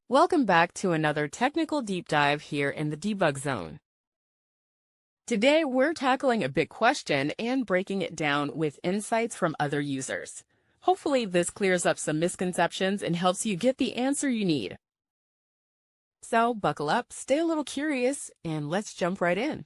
Welcome back to another technical deep dive here in the debug zone. Today, we're tackling a big question and breaking it down with insights from other users. Hopefully, this clears up some misconceptions and helps you get the answer you need. So, buckle up, stay a little curious, and let's jump right in.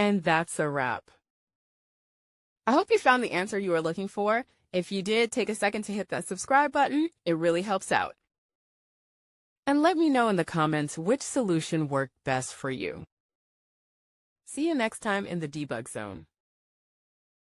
And that's a wrap. I hope you found the answer you were looking for. If you did, take a second to hit that subscribe button. It really helps out. And let me know in the comments which solution worked best for you. See you next time in the debug zone.